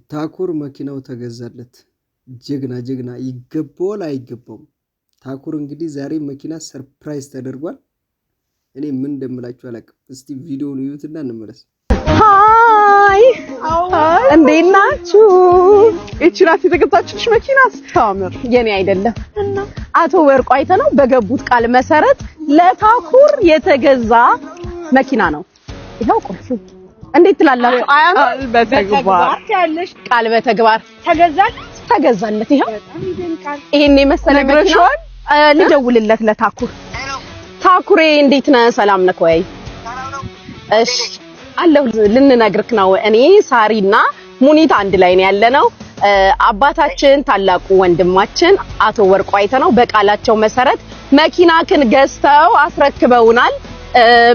ታኩር መኪናው ተገዛለት። ጀግና ይገባዋል አይገባውም? ታኩር እንግዲህ ዛሬ መኪና ሰርፕራይዝ ተደርጓል። እኔ ምን እንደምላችሁ አላውቅም። እስቲ ቪዲዮውን እዩትና እንመለስ። ሃይ እንዴት ናችሁ? እቺ ናት የተገዛችልሽ መኪና ስታምር። የኔ አይደለም እና አቶ ወርቁ አይተነው በገቡት ቃል መሰረት ለታኩር የተገዛ መኪና ነው። ይሄው ቁልፉ እንዴት ትላላችሁ? ቃል በተግባር ተገዛለት። ይሄው ይሄን የመሰለ መኪና ልደውልለት ለታኩር። ታኩሬ እንዴት ነህ? ሰላም ነህ ወይ? እሺ አለው ልንነግርክ ነው። እኔ ሳሪና ሙኒት አንድ ላይ ነው ያለነው። አባታችን ታላቁ ወንድማችን አቶ ወርቁ አይተነው በቃላቸው መሰረት መኪናክን ገዝተው አስረክበውናል።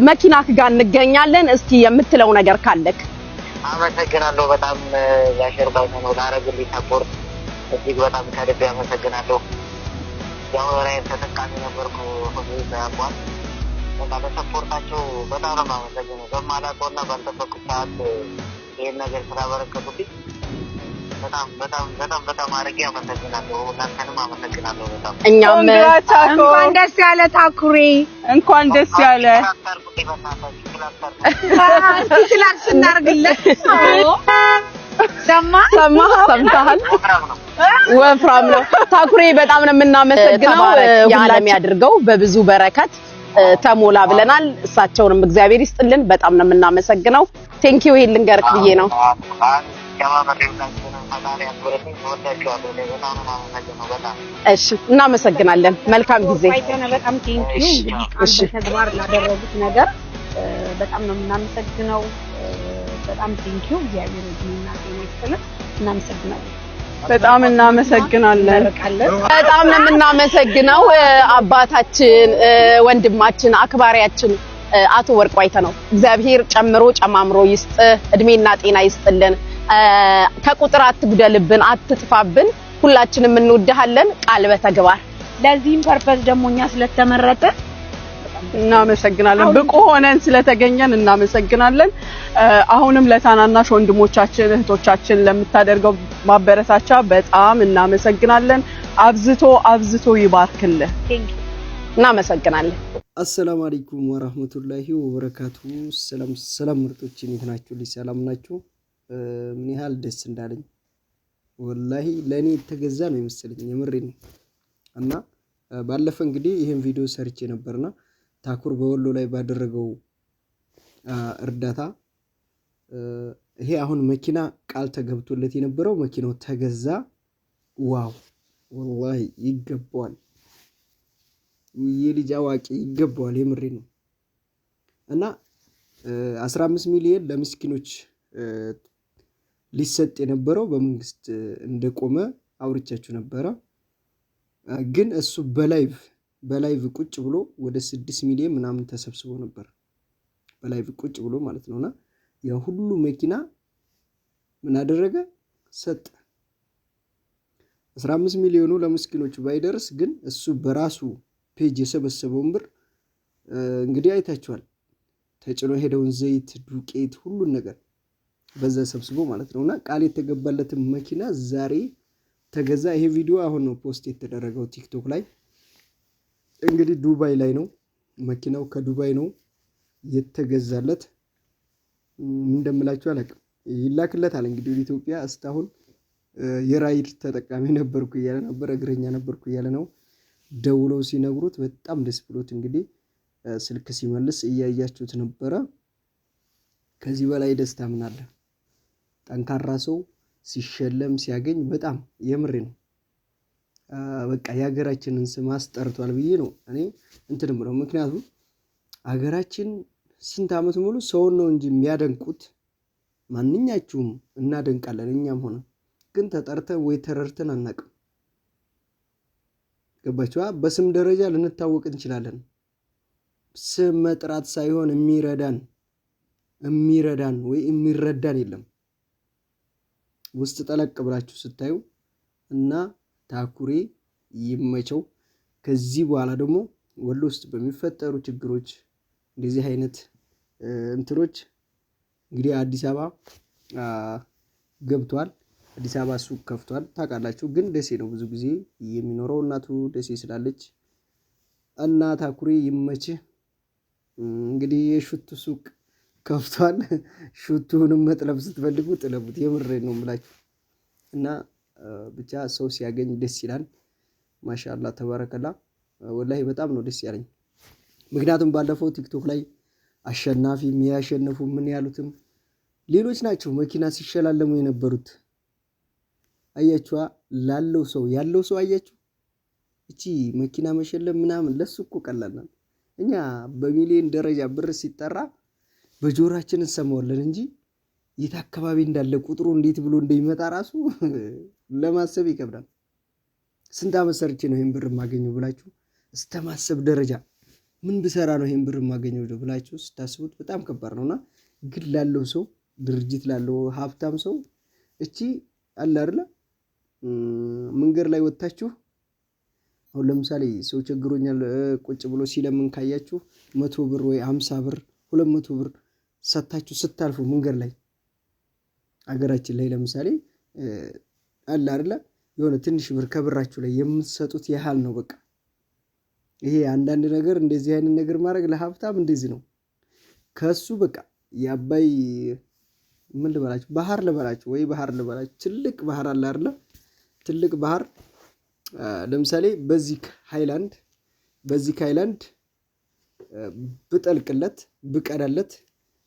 መኪናክ ጋር እንገኛለን። እስቲ የምትለው ነገር ካለክ? አመሰግናለሁ። በጣም ያሸርባው ነው ላረግልኝ ታኩር እጅግ በጣም ከልብ አመሰግናለሁ። ያው ራይ ተጠቃሚ ነበርኩ ሁሉ ያቋል በጣም በሰፖርታቸው በጣም ነው የማመሰግነው። በማላውቀውና ባልጠበቅኩት ሰዓት ይሄን ነገር ስላበረከቱልኝ በጣም አድርጌ አመሰግናለሁ። እናንተንም አመሰግናለሁ በጣም። እኛም እንኳን ደስ ያለ ታኩሬ፣ እንኳን ደስ ያለ ክላክስ እናርግለት። ሰምተሃል? ወፍራም ነው ታኩሬ። በጣም ነው የምናመሰግነው። የዓለም ያድርገው በብዙ በረከት ተሞላ ብለናል። እሳቸውንም እግዚአብሔር ይስጥልን። በጣም ነው የምናመሰግነው። ቴንኪው። ይሄን ልንገርክ ብዬ ነው። እሺ እናመሰግናለን። መልካም ጊዜ። በጣም ቴንኪው። እሺ ተግባር ላደረጉት ነገር በጣም ነው የምናመሰግነው። በጣም ቴንኪው። እግዚአብሔር ይመስገን። ጤና እናመሰግናለን። በጣም እናመሰግናለን። በጣም ነው የምናመሰግነው። አባታችን ወንድማችን አክባሪያችን አቶ ወርቁ አይተነው እግዚአብሔር ጨምሮ ጨማምሮ ይስጥ፣ እድሜና ጤና ይስጥልን። ከቁጥር አትጉደልብን፣ አትጥፋብን። ሁላችንም እንወድሃለን። ቃል በተግባር ለዚህም ፐርፐዝ ደግሞ እኛ ስለተመረጠ እናመሰግናለን። ብቁ ሆነን ስለተገኘን እናመሰግናለን። አሁንም ለታናናሽ ወንድሞቻችን እህቶቻችን ለምታደርገው ማበረታቻ በጣም እናመሰግናለን። አብዝቶ ይባርክልህ። እናመሰግናለን። አሰላሙ አለይኩም ወራህመቱላሂ ወበረካቱ። ሰላም ምርጦች፣ እንዴት ናችሁ? ሰላም ናችሁ? ምን ያህል ደስ እንዳለኝ ወላሂ ለኔ የተገዛ ነው የመሰለኝ። የምሬ ነው። እና ባለፈ እንግዲህ ይሄን ቪዲዮ ሰርቼ ነበርና ታኩር በወሎ ላይ ባደረገው እርዳታ ይሄ አሁን መኪና ቃል ተገብቶለት የነበረው መኪናው ተገዛ። ዋው ወላሂ ይገባዋል። የልጅ አዋቂ ይገባዋል። የምሬ ነው። እና 15 ሚሊዮን ለምስኪኖች ሊሰጥ የነበረው በመንግስት እንደቆመ አውርቻችሁ ነበረ። ግን እሱ በላይቭ ቁጭ ብሎ ወደ 6 ሚሊዮን ምናምን ተሰብስቦ ነበር። በላይቭ ቁጭ ብሎ ማለት ነውና ያ ሁሉ መኪና ምን አደረገ? ሰጠ። 15 ሚሊዮኑ ለምስኪኖቹ ባይደርስ ግን እሱ በራሱ ፔጅ የሰበሰበውን ብር እንግዲህ አይታችኋል። ተጭኖ ሄደውን ዘይት፣ ዱቄት፣ ሁሉን ነገር በዛ ሰብስቦ ማለት ነውና ቃል የተገባለትን መኪና ዛሬ ተገዛ። ይሄ ቪዲዮ አሁን ነው ፖስት የተደረገው ቲክቶክ ላይ። እንግዲህ ዱባይ ላይ ነው መኪናው፣ ከዱባይ ነው የተገዛለት። እንደምላችሁ አላውቅም። ይላክለታል እንግዲህ ወደ ኢትዮጵያ። እስካሁን የራይድ ተጠቃሚ ነበርኩ እያለ ነበር፣ እግረኛ ነበርኩ እያለ ነው። ደውለው ሲነግሩት በጣም ደስ ብሎት እንግዲህ ስልክ ሲመልስ እያያችሁት ነበረ። ከዚህ በላይ ደስታ ምን አለ? ጠንካራ ሰው ሲሸለም ሲያገኝ በጣም የምሬ ነው። በቃ የሀገራችንን ስም አስጠርቷል ብዬ ነው እኔ እንትን ብለው። ምክንያቱም ሀገራችን ስንት ዓመት ሙሉ ሰውን ነው እንጂ የሚያደንቁት። ማንኛችሁም እናደንቃለን እኛም ሆነ፣ ግን ተጠርተን ወይ ተረርተን አናውቅም። ገባችኋ? በስም ደረጃ ልንታወቅ እንችላለን። ስም መጥራት ሳይሆን የሚረዳን ወይ የሚረዳን የለም። ውስጥ ጠለቅ ብላችሁ ስታዩ እና ታኩሬ ይመቸው። ከዚህ በኋላ ደግሞ ወሎ ውስጥ በሚፈጠሩ ችግሮች እንደዚህ አይነት እንትሮች እንግዲህ አዲስ አበባ ገብቷል። አዲስ አበባ ሱቅ ከፍቷል ታውቃላችሁ። ግን ደሴ ነው ብዙ ጊዜ የሚኖረው እናቱ ደሴ ስላለች እና ታኩሬ ይመችህ። እንግዲህ የሽቱ ሱቅ ከፍቷል። ሽቱንም መጥለብ ስትፈልጉ ጥለቡት። የምሬን ነው የምላችሁ። እና ብቻ ሰው ሲያገኝ ደስ ይላል። ማሻአላህ ተባረከላ። ወላሂ በጣም ነው ደስ ያለኝ። ምክንያቱም ባለፈው ቲክቶክ ላይ አሸናፊ የሚያሸንፉ ምን ያሉትም ሌሎች ናቸው መኪና ሲሸላለሙ የነበሩት። አያችኋ ላለው ሰው ያለው ሰው አያችሁ። እቺ መኪና መሸለም ምናምን ለሱ እኮ ቀላል ነው። እኛ በሚሊዮን ደረጃ ብር ሲጠራ በጆሮአችን እንሰማዋለን እንጂ የት አካባቢ እንዳለ ቁጥሩ እንዴት ብሎ እንደሚመጣ ራሱ ለማሰብ ይከብዳል። ስንት ዓመት ሰርቼ ነው ይሄን ብር የማገኘው ብላችሁ እስተማሰብ ደረጃ ምን ብሰራ ነው ይሄን ብር የማገኘው ብላችሁ ስታስቡት በጣም ከባድ ነውና፣ ግን ላለው ሰው ድርጅት ላለው ሀብታም ሰው እቺ አለ አይደለ መንገድ ላይ ወጣችሁ አሁን ለምሳሌ ሰው ቸግሮኛል ቁጭ ብሎ ሲለምን ካያችሁ 100 ብር ወይ 50 ብር 200 ብር ሰጣችሁ ስታልፉ መንገድ ላይ አገራችን ላይ ለምሳሌ አለ አይደለ የሆነ ትንሽ ብር ከብራችሁ ላይ የምትሰጡት ያህል ነው። በቃ ይሄ አንዳንድ ነገር እንደዚህ አይነት ነገር ማድረግ ለሀብታም እንደዚህ ነው። ከሱ በቃ የአባይ ምን ልበላችሁ ባህር ልበላችሁ ወይ ባህር ልበላችሁ ትልቅ ባህር አለ አይደለ ትልቅ ባህር ለምሳሌ በዚህ ሃይላንድ ብጠልቅለት ብቀዳለት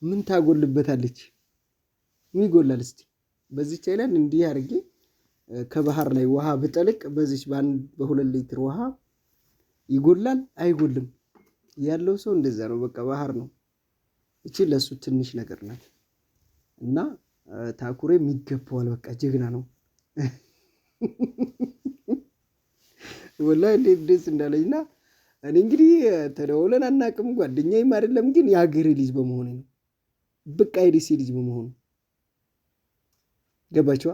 ምን ታጎልበታለች? ምን ይጎላል? እስቲ በዚህ ሃይላንድ እንዲህ አድርጌ ከባህር ላይ ውሃ ብጠልቅ በዚህ በ2 ሊትር ውሃ ይጎላል አይጎልም? ያለው ሰው እንደዛ ነው። በቃ ባህር ነው። እቺ ለሱ ትንሽ ነገር ናት። እና ታኩሬ የሚገባዋል። በቃ ጀግና ነው። ወላሂ እንዴት ደስ እንዳለኝና እኔ እንግዲህ ተደውለን አናውቅም ጓደኛዬም አይደለም፣ ግን የሀገሬ ልጅ በመሆኔ ነው። በቃ የደሴ ልጅ በመሆኑ ገባችኋ?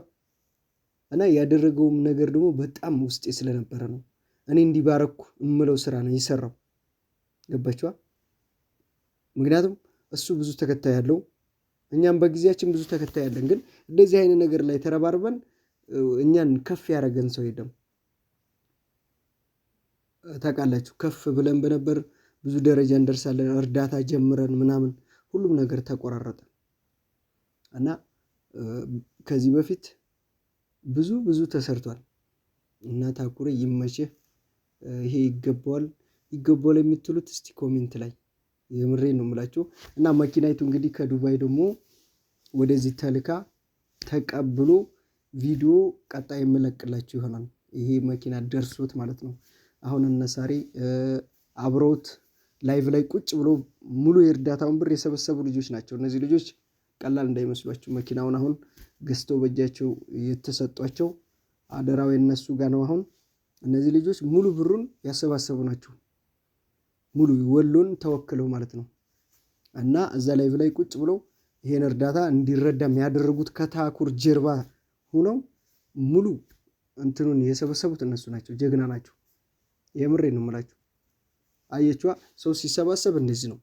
እና ያደረገውም ነገር ደግሞ በጣም ውስጤ ስለነበረ ነው። እኔ እንዲባረኩ እምለው ስራ ነው የሰራው። ገባችኋ? ምክንያቱም እሱ ብዙ ተከታይ ያለው እኛም በጊዜያችን ብዙ ተከታይ ያለን፣ ግን እንደዚህ አይነት ነገር ላይ ተረባርበን እኛን ከፍ ያደረገን ሰው የለም። ታውቃላችሁ ከፍ ብለን በነበር ብዙ ደረጃ እንደርሳለን። እርዳታ ጀምረን ምናምን ሁሉም ነገር ተቆራረጠ እና ከዚህ በፊት ብዙ ተሰርቷል። እና ታኩሬ ይመችህ። ይሄ ይገባዋል የምትሉት እስቲ ኮሜንት ላይ የምሬን ነው የምላችሁ። እና መኪናይቱ እንግዲህ ከዱባይ ደግሞ ወደዚህ ተልካ ተቀብሎ ቪዲዮ ቀጣይ የምለቅላችሁ ይሆናል። ይሄ መኪና ደርሶት ማለት ነው። አሁን እነሳሪ አብሮት ላይቭ ላይ ቁጭ ብሎ ሙሉ የእርዳታውን ብር የሰበሰቡ ልጆች ናቸው። እነዚህ ልጆች ቀላል እንዳይመስሏችሁ። መኪናውን አሁን ገዝተው በእጃቸው የተሰጧቸው አደራው የነሱ ጋር ነው። አሁን እነዚህ ልጆች ሙሉ ብሩን ያሰባሰቡ ናቸው። ሙሉ ወሎን ተወክለው ማለት ነው። እና እዛ ላይቭ ላይ ቁጭ ብለው ይሄን እርዳታ እንዲረዳ የሚያደርጉት ከታኩር ጀርባ ሆነው ሙሉ እንትኑን የሰበሰቡት እነሱ ናቸው። ጀግና ናቸው። የምሬን ነው የምላችሁ። አየችዋ ሰው ሲሰባሰብ እንደዚህ ነው።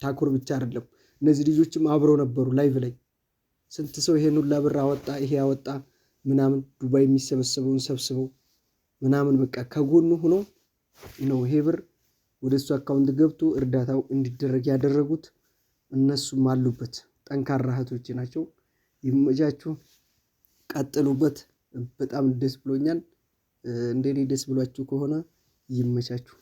ታኩር ብቻ አይደለም፣ እነዚህ ልጆችም አብረው ነበሩ ላይቭ ላይ። ስንት ሰው ይሄን ሁላ ብር አወጣ ይሄ አወጣ ምናምን ዱባይ የሚሰበሰበውን ሰብስበው ምናምን በቃ ከጎኑ ሆኖ ነው ይሄ ብር ወደሱ አካውንት ገብቶ እርዳታው እንዲደረግ ያደረጉት። እነሱም አሉበት። ጠንካራ እህቶች ናቸው። ይመቻችሁ፣ ቀጥሉበት። በጣም ደስ ብሎኛል። እንደኔ ደስ ብሏችሁ ከሆነ ይመቻችሁ።